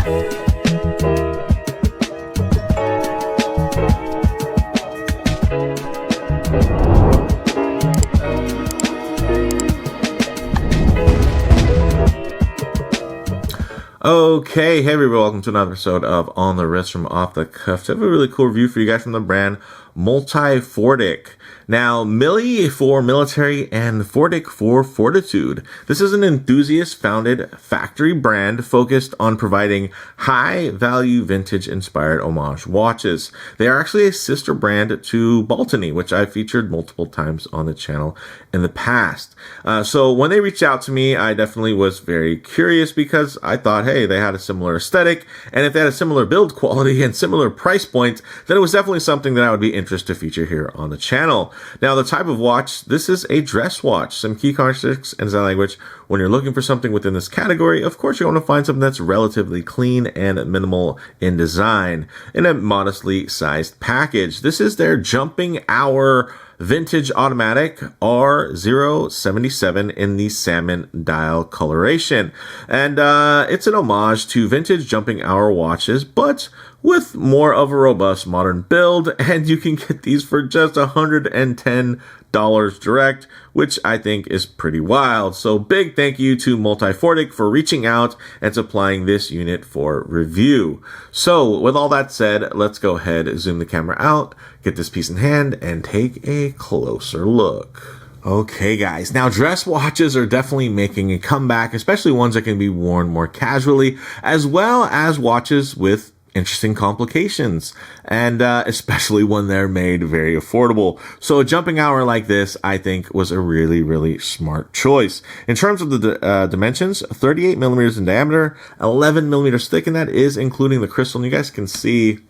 Okay, hey everybody, welcome to another episode of On the Wrist from Off the Cuff. I have a really cool review for you guys from the brand Milifortic. Now, Milli for military and Fortic for fortitude. This is an enthusiast-founded factory brand focused on providing high-value vintage-inspired homage watches. They are actually a sister brand to Baltony, which I've featured multiple times on the channel in the past. So when they reached out to me, I definitely was very curious because I thought, hey, they had a similar aesthetic, and if they had a similar build quality and similar price point, then it was definitely something that I would be interested to feature here on the channel. Now, the type of watch, this is a dress watch. Some key characteristics and design language. When you're looking for something within this category, of course, you want to find something that's relatively clean and minimal in design in a modestly sized package. This is their jumping hour vintage automatic R077 in the salmon dial coloration. And it's an homage to vintage jumping hour watches, but with more of a robust modern build, and you can get these for just $110 direct, which I think is pretty wild. So big thank you to Milifortic for reaching out and supplying this unit for review. So with all that said, let's go ahead, zoom the camera out, get this piece in hand, and take a closer look. Okay guys, now dress watches are definitely making a comeback, especially ones that can be worn more casually, as well as watches with interesting complications, and especially when they're made very affordable. So a jumping hour like this, I think, was a really smart choice. In terms of the dimensions, 38 millimeters in diameter, 11 millimeters thick, and that is including the crystal. And you guys can see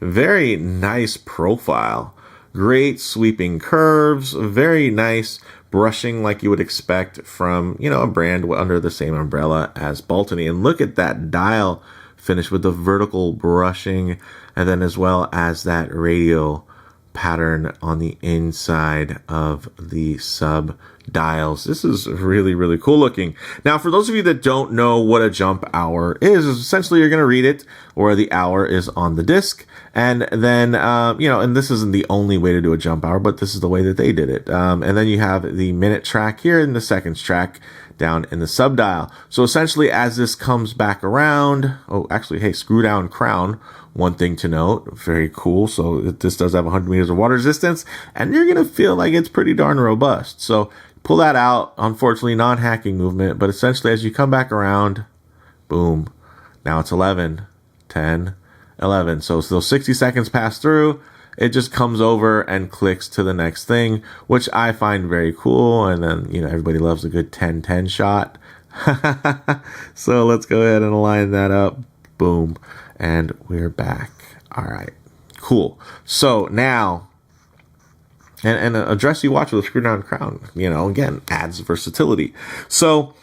very nice profile, great sweeping curves, very nice brushing like you would expect from, you know, a brand under the same umbrella as Baltony. And look at that dial finish with the vertical brushing, and then as well as that radial pattern on the inside of the sub dials. This is really cool looking. Now, for those of you that don't know what a jump hour is essentially you're going to read it where the hour is on the disc, and then you know, and this isn't the only way to do a jump hour, but this is the way that they did it. And then you have the minute track here and the seconds track down in the sub dial. So essentially, as this comes back around, oh, actually, hey, screw down crown. One thing to note, very cool. So this does have 100 meters of water resistance, and you're going to feel like it's pretty darn robust. So pull that out. Unfortunately, non-hacking movement, but essentially as you come back around, boom, now it's 11, 10, 11. So those 60 seconds pass through. It just comes over and clicks to the next thing, which I find very cool. And then, you know, everybody loves a good 10-10 shot. So let's go ahead and align that up. Boom. And we're back. All right. Cool. So now, and a dressy watch with a screw down crown, you know, again, adds versatility. So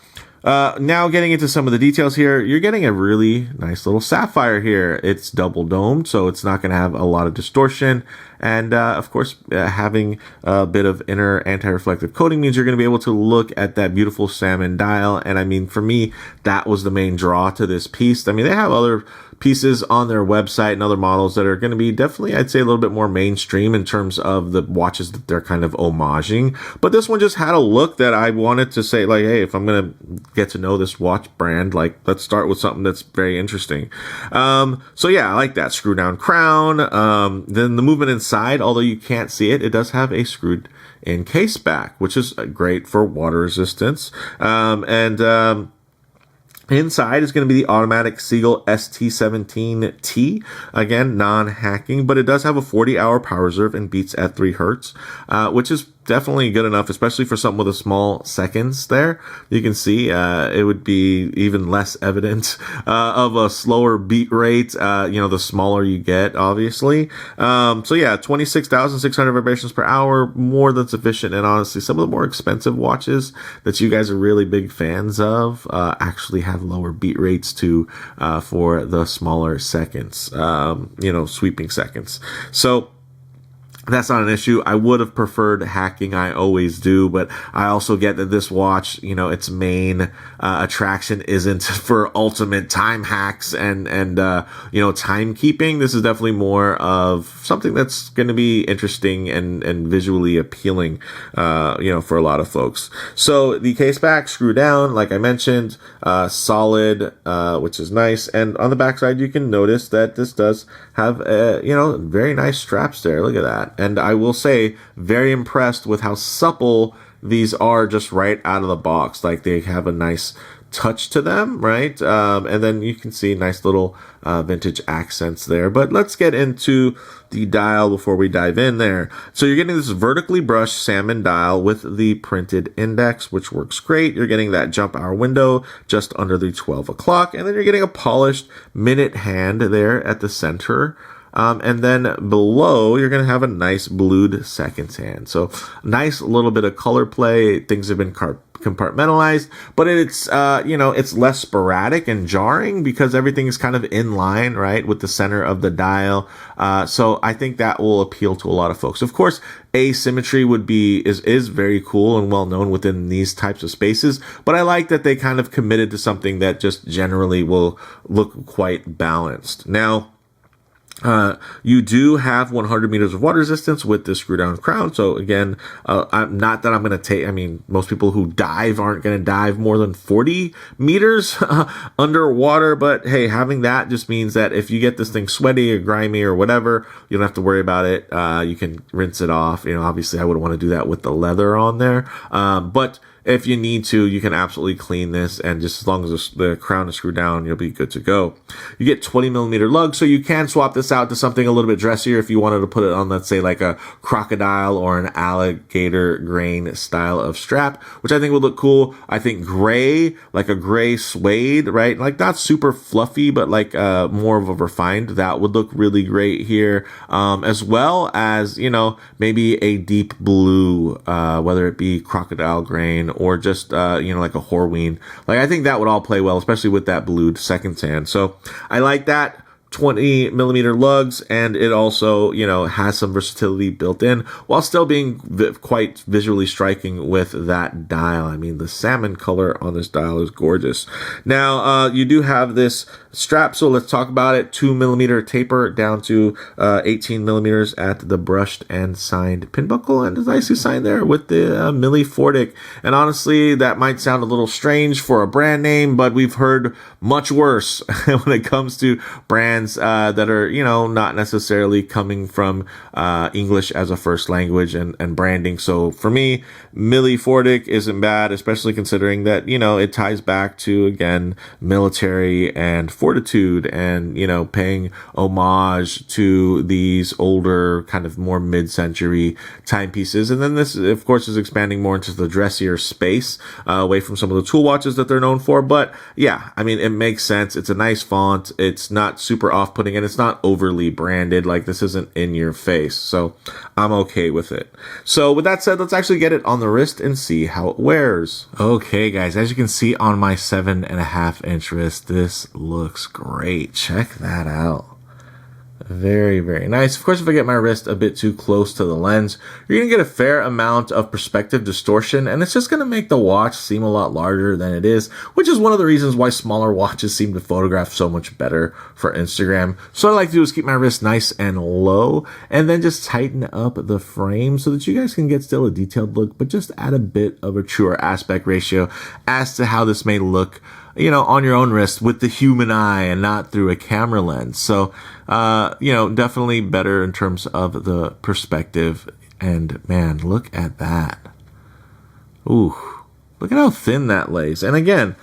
now getting into some of the details here, you're getting a really nice little sapphire here. It's double domed, so it's not going to have a lot of distortion. And of course, having a bit of inner anti-reflective coating means you're going to be able to look at that beautiful salmon dial. And I mean, for me, that was the main draw to this piece. I mean, they have other pieces on their website and other models that are going to be definitely, I'd say, a little bit more mainstream in terms of the watches that they're kind of homaging. But this one just had a look that I wanted to say, like, hey, if I'm going to get to know this watch brand, like, let's start with something that's very interesting. So yeah, I like that screw down crown. Then the movement inside, although you can't see it, it does have a screwed in case back, which is great for water resistance. Inside is going to be the automatic Seagull ST17T. Again, non-hacking, but it does have a 40-hour power reserve and beats at 3 hertz, which is definitely good enough, especially for something with a small seconds there. You can see it would be even less evident of a slower beat rate, you know, the smaller you get, obviously. So yeah, 26,600 vibrations per hour, more than sufficient. And honestly, some of the more expensive watches that you guys are really big fans of actually have lower beat rates too, for the smaller seconds, you know, sweeping seconds. So That's not an issue. I would have preferred hacking. I always do, but I also get that this watch, its main attraction isn't for ultimate time hacks and timekeeping. This is definitely more of something that's going to be interesting and visually appealing, for a lot of folks. So the case back, screw down, like I mentioned, solid, which is nice. And on the backside, you can notice that this does have, very nice straps there. Look at that. And I will say, very impressed with how supple these are just right out of the box. Like, they have a nice touch to them, right? And then you can see nice little vintage accents there. But let's get into the dial before we dive in there. So you're getting this vertically brushed salmon dial with the printed index, which works great. You're getting that jump hour window just under the 12 o'clock. And then you're getting a polished minute hand there at the center. And then below, you're going to have a nice blued seconds hand. So nice little bit of color play. Things have been compartmentalized, but it's, it's less sporadic and jarring because everything is kind of in line, right, with the center of the dial. So I think that will appeal to a lot of folks. Of course, asymmetry is very cool and well known within these types of spaces, but I like that they kind of committed to something that just generally will look quite balanced. Now, you do have 100 meters of water resistance with this screw down crown. So again, I'm not that I'm going to take, most people who dive aren't going to dive more than 40 meters underwater, but hey, having that just means that if you get this thing sweaty or grimy or whatever, you don't have to worry about it. You can rinse it off. Obviously I wouldn't want to do that with the leather on there. But if you need to, you can absolutely clean this, and just as long as the crown is screwed down, you'll be good to go. You get 20 millimeter lug, so you can swap this out to something a little bit dressier if you wanted to put it on, let's say, like a crocodile or an alligator grain style of strap, which I think would look cool. I think gray, like a gray suede, right? Like not super fluffy, but like more of a refined, that would look really great here. As well as, maybe a deep blue, whether it be crocodile grain or just, like a Horween. Like, I think that would all play well, especially with that blued second sand. So I like that. 20 millimeter lugs, and it also, has some versatility built in while still being quite visually striking with that dial. The salmon color on this dial is gorgeous. Now, you do have this strap, so let's talk about it. 2 millimeter taper down to 18 millimeters at the brushed and signed pin buckle, and it's nicely signed there with the Millifortic. And honestly, that might sound a little strange for a brand name, but we've heard much worse when it comes to brands that are, not necessarily coming from English as a first language and branding. So for me, Milifortic isn't bad, especially considering that, it ties back to, again, military and fortitude and, paying homage to these older, kind of more mid-century timepieces. And then this, of course, is expanding more into the dressier space, away from some of the tool watches that they're known for. But yeah, it makes sense. It's a nice font. It's not super off-putting, and it's not overly branded. Like, this isn't in your face, so I'm okay with it. So with that said, let's actually get it on the wrist and see how it wears. Okay, guys, as you can see on my 7.5-inch wrist, this looks great. Check that out. Very, very nice. Of course, if I get my wrist a bit too close to the lens, you're going to get a fair amount of perspective distortion, and it's just going to make the watch seem a lot larger than it is, which is one of the reasons why smaller watches seem to photograph so much better for Instagram. So what I like to do is keep my wrist nice and low, and then just tighten up the frame so that you guys can get still a detailed look, but just add a bit of a truer aspect ratio as to how this may look, on your own wrist with the human eye and not through a camera lens. So, definitely better in terms of the perspective. And man, look at that. Ooh, look at how thin that lays. And again,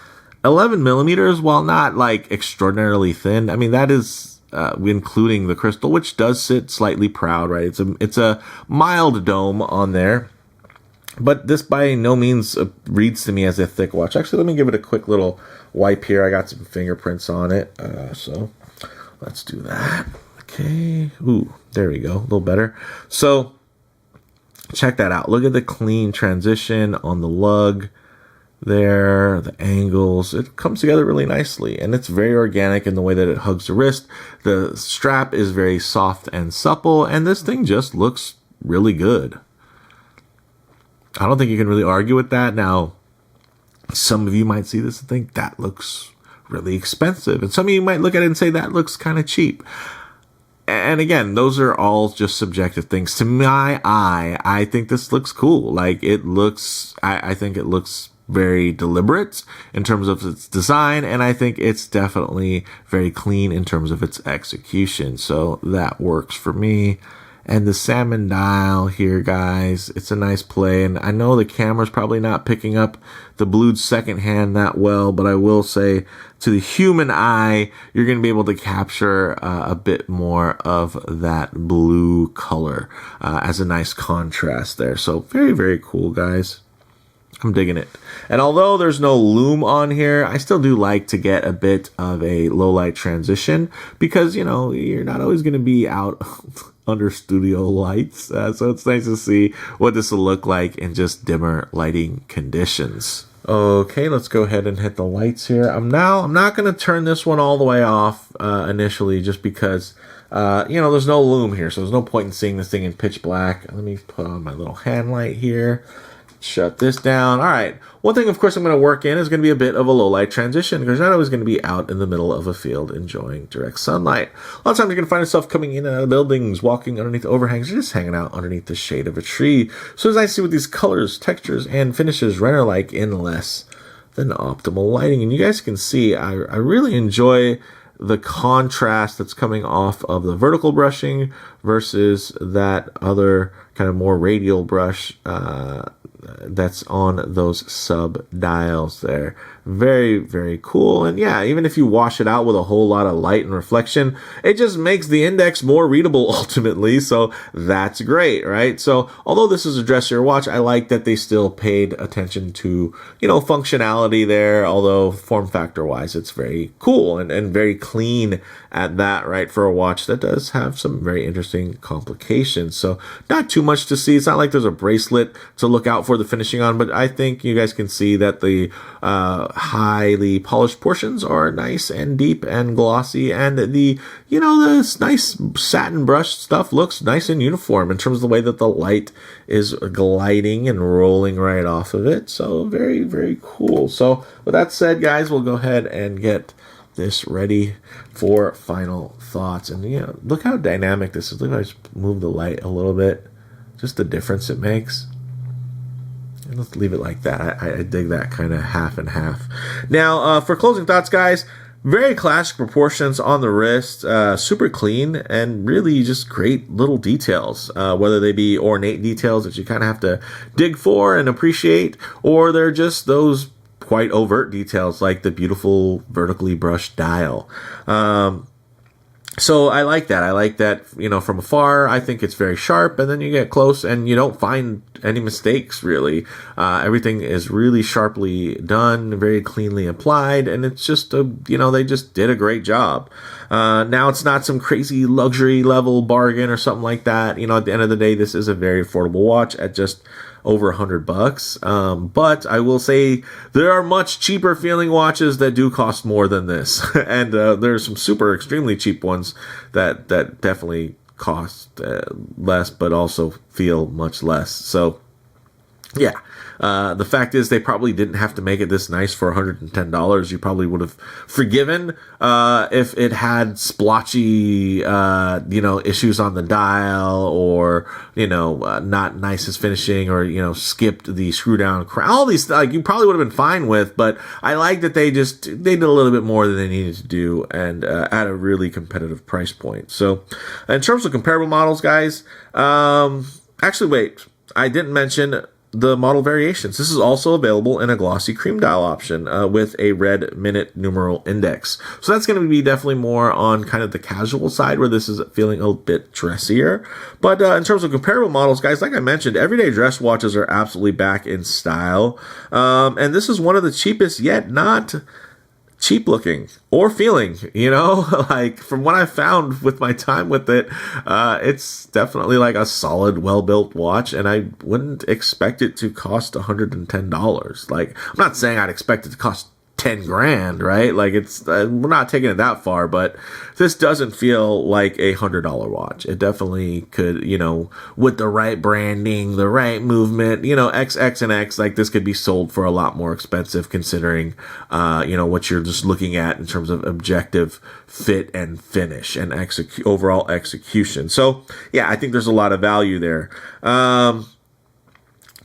11 millimeters, while not like extraordinarily thin, that is, including the crystal, which does sit slightly proud, right? It's a mild dome on there. But this by no means reads to me as a thick watch. Actually, let me give it a quick little wipe here. I got some fingerprints on it. So let's do that. Okay. Ooh, there we go. A little better. So check that out. Look at the clean transition on the lug there, the angles. It comes together really nicely, and it's very organic in the way that it hugs the wrist. The strap is very soft and supple, and this thing just looks really good. I don't think you can really argue with that. Now, some of you might see this and think that looks really expensive. And some of you might look at it and say that looks kind of cheap. And again, those are all just subjective things. To my eye, I think this looks cool. Like it looks, I think it looks very deliberate in terms of its design. And I think it's definitely very clean in terms of its execution. So that works for me. And the Salmon dial here, guys, it's a nice play. And I know the camera's probably not picking up the blued second hand that well, but I will say to the human eye, you're going to be able to capture a bit more of that blue color as a nice contrast there. So very, very cool, guys. I'm digging it. And although there's no loom on here, I still do like to get a bit of a low light transition because, you know, you're not always going to be out under studio lights. So it's nice to see what this will look like in just dimmer lighting conditions. Okay, let's go ahead and hit the lights here. I'm not going to turn this one all the way off initially just because, you know, there's no loom here. So there's no point in seeing this thing in pitch black. Let me put on my little hand light here. Shut this down. All right. One thing, of course, I'm going to work in is going to be a bit of a low light transition because you're not always going to be out in the middle of a field enjoying direct sunlight. A lot of times you're going to find yourself coming in and out of buildings, walking underneath overhangs, or just hanging out underneath the shade of a tree. So it's nice to see what these colors, textures, and finishes render like in less than optimal lighting. And you guys can see I really enjoy the contrast that's coming off of the vertical brushing versus that other kind of more radial brush that's on those sub dials there. Very, very cool. And yeah, even if you wash it out with a whole lot of light and reflection, it just makes the index more readable ultimately. So that's great, right? So although this is a dressier watch, I like that they still paid attention to, you know, functionality there. Although form factor wise, it's very cool and very clean at that, right? For a watch that does have some very interesting complications. So not too much to see. It's not like there's a bracelet to look out for the finishing on, but I think you guys can see that the highly polished portions are nice and deep and glossy, and the, you know, this nice satin brush stuff looks nice and uniform in terms of the way that the light is gliding and rolling right off of it. So very, very cool. So with that said, guys, we'll go ahead and get this ready for final thoughts. And you know, look how dynamic this is. Look how I just move the light a little bit, just the difference it makes. And let's leave it like that. I dig that kind of half and half. Now, for closing thoughts, guys, very classic proportions on the wrist, super clean, and really just great little details, whether they be ornate details that you kind of have to dig for and appreciate, or they're just those quite overt details like the beautiful vertically brushed dial. So I like that. I like that, you know, from afar, I think it's very sharp, and then you get close and you don't find any mistakes, really. Everything is really sharply done, very cleanly applied, and it's just, you know, they just did a great job. Now, it's not some crazy luxury level bargain or something like that. You know, at the end of the day, this is a very affordable watch at just over $100. But I will say there are much cheaper feeling watches that do cost more than this. And there's some super extremely cheap ones that definitely cost less, but also feel much less. So yeah. The fact is they probably didn't have to make it this nice for $110. You probably would have forgiven if it had splotchy, you know, issues on the dial, or, you know, not nicest finishing, or, you know, skipped the screw down crown. All these, like, you probably would have been fine with, but I like that they did a little bit more than they needed to do, and at a really competitive price point. So in terms of comparable models, guys, actually, wait, I didn't mention the model variations. This is also available in a glossy cream dial option with a red minute numeral index. So that's going to be definitely more on kind of the casual side, where this is feeling a bit dressier. But in terms of comparable models, guys, like I mentioned, everyday dress watches are absolutely back in style. And this is one of the cheapest, yet not cheap looking or feeling, you know, like from what I found with my time with it, it's definitely like a solid, well-built watch, and I wouldn't expect it to cost $110. Like, I'm not saying I'd expect it to cost 10 grand, right? Like it's, we're not taking it that far, but this doesn't feel like a $100 watch. It definitely could, you know, with the right branding, the right movement, you know, XX and X, like this could be sold for a lot more expensive considering, you know, what you're just looking at in terms of objective fit and finish and overall execution. So yeah, I think there's a lot of value there.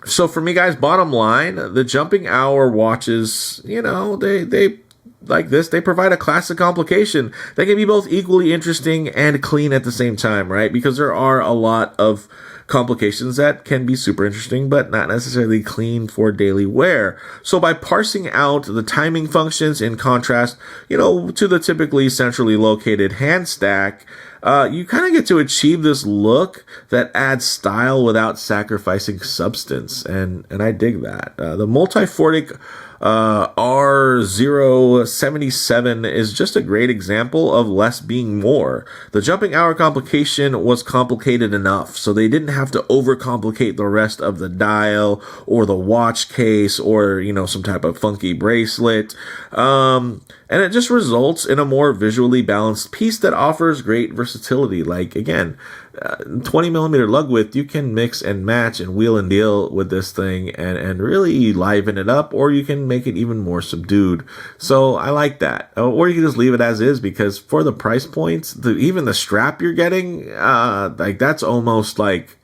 So for me, guys, bottom line, the jumping hour watches, you know, they like this, they provide a classic complication. They can be both equally interesting and clean at the same time, right? Because there are a lot of complications that can be super interesting, but not necessarily clean for daily wear. So by parsing out the timing functions in contrast, you know, to the typically centrally located hand stack, you kind of get to achieve this look that adds style without sacrificing substance. And I dig that. The Milifortic R077 is just a great example of less being more. The jumping hour complication was complicated enough, so they didn't have to overcomplicate the rest of the dial or the watch case or, you know, some type of funky bracelet. And it just results in a more visually balanced piece that offers great versatility. Like, again, 20 millimeter lug width, you can mix and match and wheel and deal with this thing and really liven it up, or you can make it even more subdued. So I like that. Or you can just leave it as is, because for the price points, even the strap you're getting, like that's almost like,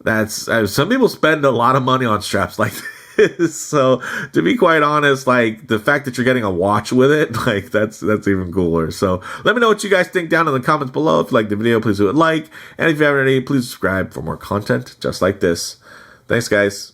that's, some people spend a lot of money on straps like this. So to be quite honest, like the fact that you're getting a watch with it, like that's even cooler. So let me know what you guys think down in the comments below. If you like the video, please do it like. And if you haven't already, please subscribe for more content just like this. Thanks, guys.